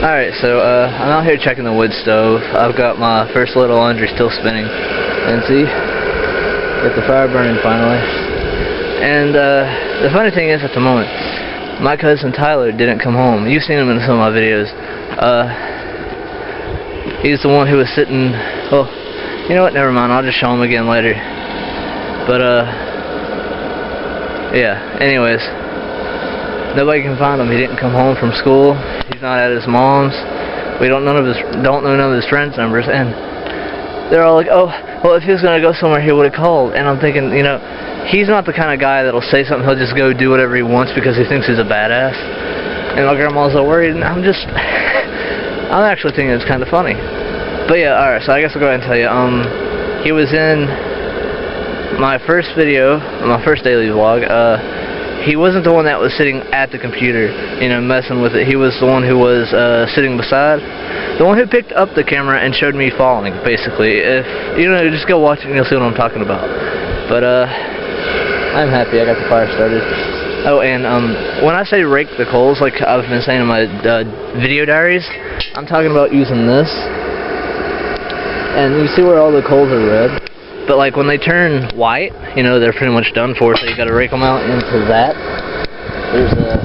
Alright, so I'm out here checking the wood stove. I've got my first load of laundry still spinning. And see? Get the fire burning finally. And the funny thing is, at the moment, my cousin Tyler didn't come home. You've seen him in some of my videos. He's the one who was sitting... Well, you know what? Never mind. I'll just show him again later. But, yeah. Anyways. Nobody can find him. He didn't come home from school. He's not at his mom's. We don't know none of his friends' numbers, and they're all like, "Oh, well, if he was gonna go somewhere, he would have called." And I'm thinking, you know, he's not the kind of guy that'll say something. He'll just go do whatever he wants because he thinks he's a badass. And my grandma's all worried, and I'm actually thinking it's kind of funny. But yeah, all right. So I guess I'll go ahead and tell you. He was in my first video, my first daily vlog. He wasn't the one that was sitting at the computer, you know, messing with it. He was the one who was sitting beside. The one who picked up the camera and showed me falling, basically. If you know, just go watch it and you'll see what I'm talking about. But I'm happy I got the fire started. Oh, and when I say rake the coals, like I've been saying in my video diaries, I'm talking about using this. And you see where all the coals are red? But like when they turn white, you know, they're pretty much done for, so you gotta rake them out into that. There's a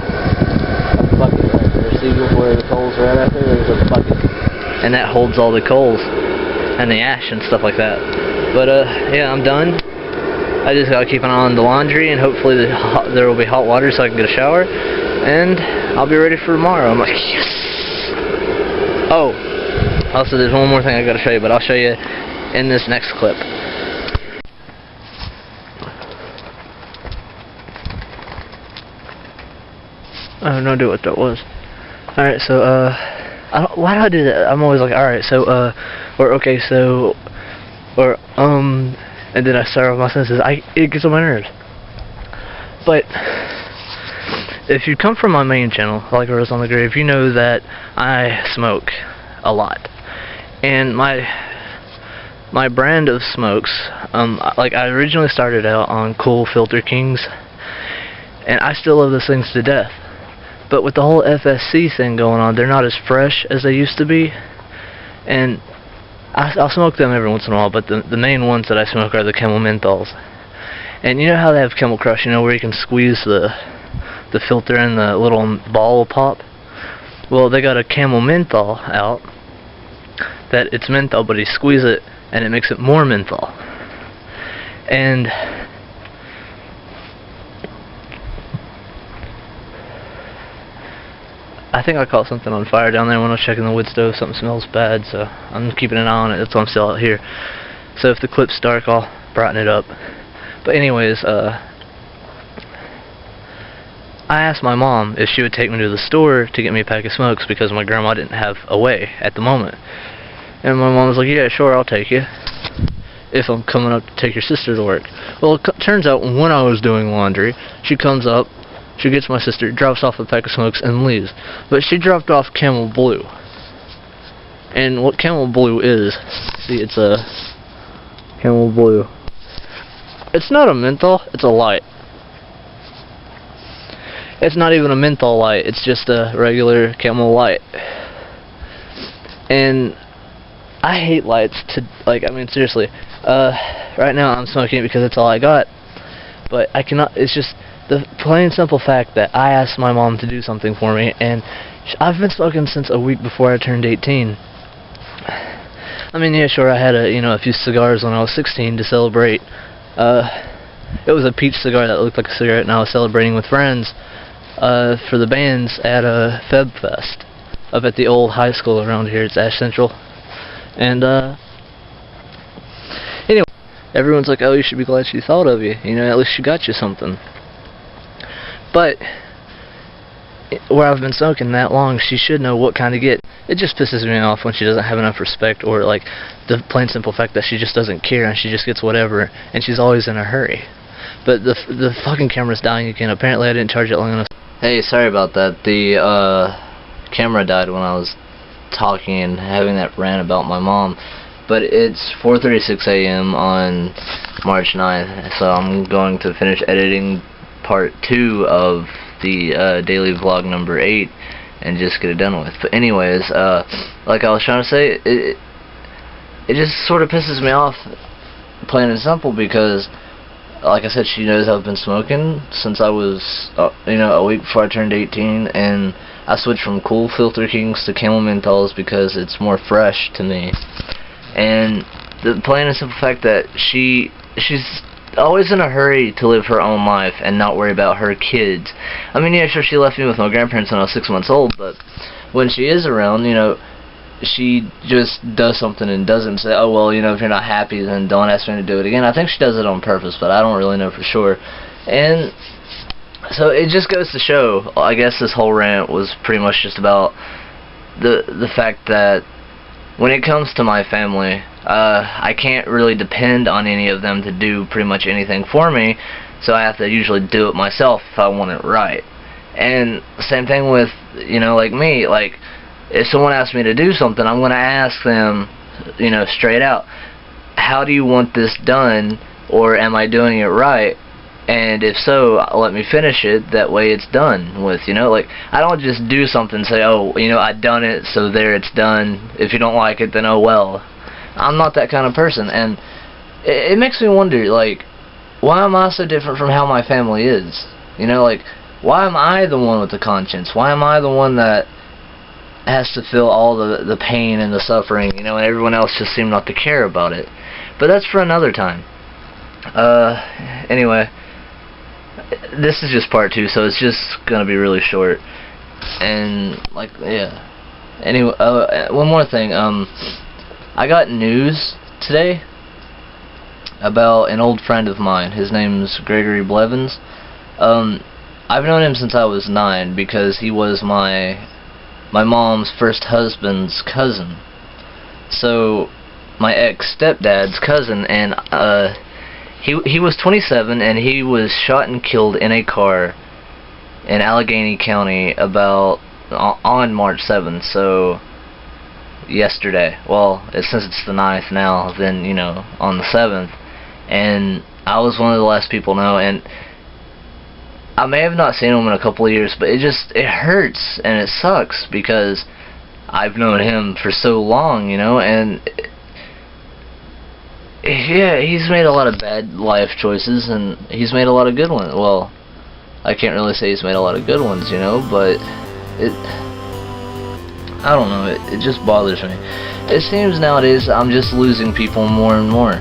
bucket right there. See where the coals are at there? There's a bucket. And that holds all the coals and the ash and stuff like that. But yeah, I'm done. I just gotta keep an eye on the laundry, and hopefully there will be hot water so I can get a shower. And I'll be ready for tomorrow. I'm like, yes! Oh! Also, there's one more thing I gotta show you, but I'll show you in this next clip. I have no idea what that was. Alright, so, why do I do that? I'm always like, alright, so, or, okay, so, or, and then I start with my sentences. It gets on my nerves. But, if you come from my main channel, like Rose on the Grave, you know that I smoke a lot. And my brand of smokes, like, I originally started out on Cool Filter Kings, and I still love those things to death. But with the whole FSC thing going on, they're not as fresh as they used to be. And I'll smoke them every once in a while, but the main ones that I smoke are the Camel Menthols. And you know how they have Camel Crush, you know, where you can squeeze the filter and the little ball will pop? Well, they got a Camel Menthol out that it's menthol, but you squeeze it and it makes it more menthol. And I think I caught something on fire down there when I was checking the wood stove. Something smells bad, so I'm keeping an eye on it. That's why I'm still out here. So if the clip's dark, I'll brighten it up. But anyways, I asked my mom if she would take me to the store to get me a pack of smokes because my grandma didn't have a way at the moment. And my mom was like, yeah, sure, I'll take you if I'm coming up to take your sister to work. Well, it turns out when I was doing laundry, she comes up, she gets my sister, drops off a pack of smokes, and leaves. But she dropped off Camel Blue. And what Camel Blue is, see, it's a Camel Blue. It's not a menthol, it's a light. It's not even a menthol light, it's just a regular Camel light. And I hate lights to, like, I mean, seriously. Right now I'm smoking it because that's all I got. But I cannot, it's just the plain simple fact that I asked my mom to do something for me, and I've been smoking since a week before I turned 18. I mean, yeah, sure, I had a few cigars when I was 16 to celebrate. It was a peach cigar that looked like a cigarette, and I was celebrating with friends for the bands at a Feb Fest up at the old high school around here. It's Ash Central. And anyway, everyone's like, oh, you should be glad she thought of you. You know, at least she got you something. But where I've been smoking that long, she should know what kind to get. It just pisses me off when she doesn't have enough respect, or like the plain simple fact that she just doesn't care and she just gets whatever, and she's always in a hurry. But the fucking camera's dying again. Apparently I didn't charge it long enough. Hey, sorry about that. The camera died when I was talking and having that rant about my mom. But it's 4:36 a.m. on March 9th, so I'm going to finish editing part 2 of the daily vlog number 8, and just get it done with. But anyways, like I was trying to say, it just sort of pisses me off, plain and simple, because like I said, she knows I've been smoking since I was, a week before I turned 18, and I switched from Cool Filter Kings to Camel Menthols because it's more fresh to me. And the plain and simple fact that she's always in a hurry to live her own life and not worry about her kids. I mean, yeah, sure, she left me with my grandparents when I was 6 months old, but when she is around, she just does something and doesn't say, oh, well, if you're not happy, then don't ask me to do it again. I think she does it on purpose, but I don't really know for sure. And so it just goes to show, I guess this whole rant was pretty much just about the fact that when it comes to my family, I can't really depend on any of them to do pretty much anything for me, so I have to usually do it myself if I want it right. And same thing with, like me, like, if someone asks me to do something, I'm going to ask them, straight out, how do you want this done, or am I doing it right? And if so, let me finish it, that way it's done with, like, I don't just do something and say, oh, I done it, so there, it's done. If you don't like it, then oh well. I'm not that kind of person, and it makes me wonder, like, why am I so different from how my family is? Like, why am I the one with the conscience? Why am I the one that has to feel all the pain and the suffering, and everyone else just seem not to care about it? But that's for another time. Anyway, this is just part 2, so it's just gonna be really short. And, like, yeah. Anyway, one more thing, I got news today about an old friend of mine. His name's Gregory Blevins. I've known him since I was 9 because he was my mom's first husband's cousin. So, my ex-stepdad's cousin, and he was 27, and he was shot and killed in a car in Allegheny County on March 7th, so yesterday. Well, since it's the 9th now, then, on the 7th, and I was one of the last people to know, and I may have not seen him in a couple of years, but it hurts, and it sucks, because I've known him for so long, and yeah, he's made a lot of bad life choices, and he's made a lot of good ones. Well, I can't really say he's made a lot of good ones, but I don't know, it just bothers me. It seems nowadays I'm just losing people more and more.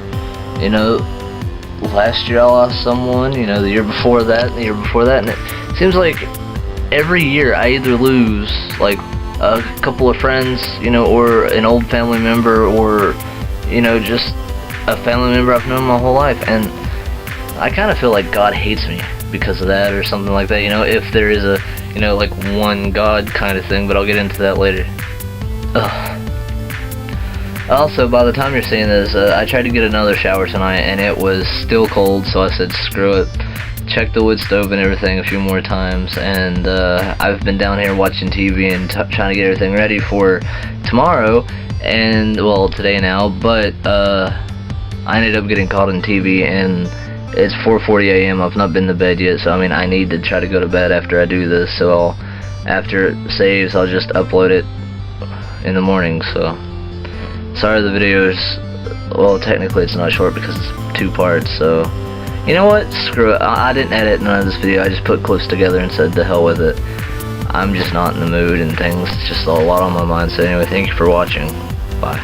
Last year I lost someone, the year before that, and the year before that, and it seems like every year I either lose, like, a couple of friends, or an old family member, or, just a family member I've known my whole life, and I kind of feel like God hates me because of that, or something like that, if there is a, like, one God kind of thing, but I'll get into that later. Ugh. Also, by the time you're seeing this, I tried to get another shower tonight, and it was still cold, so I said, screw it. Checked the wood stove and everything a few more times, and I've been down here watching TV and trying to get everything ready for tomorrow, and, well, today now, but I ended up getting caught on TV, and it's 4:40 a.m. I've not been to bed yet, so I need to try to go to bed after I do this, so after it saves, I'll just upload it in the morning. So sorry the video's, well, technically it's not short because it's 2 parts, so you know what, screw it. I didn't edit none of this video, I just put clips together and said the hell with it. I'm just not in the mood and things, it's just a lot on my mind. So anyway, thank you for watching, bye.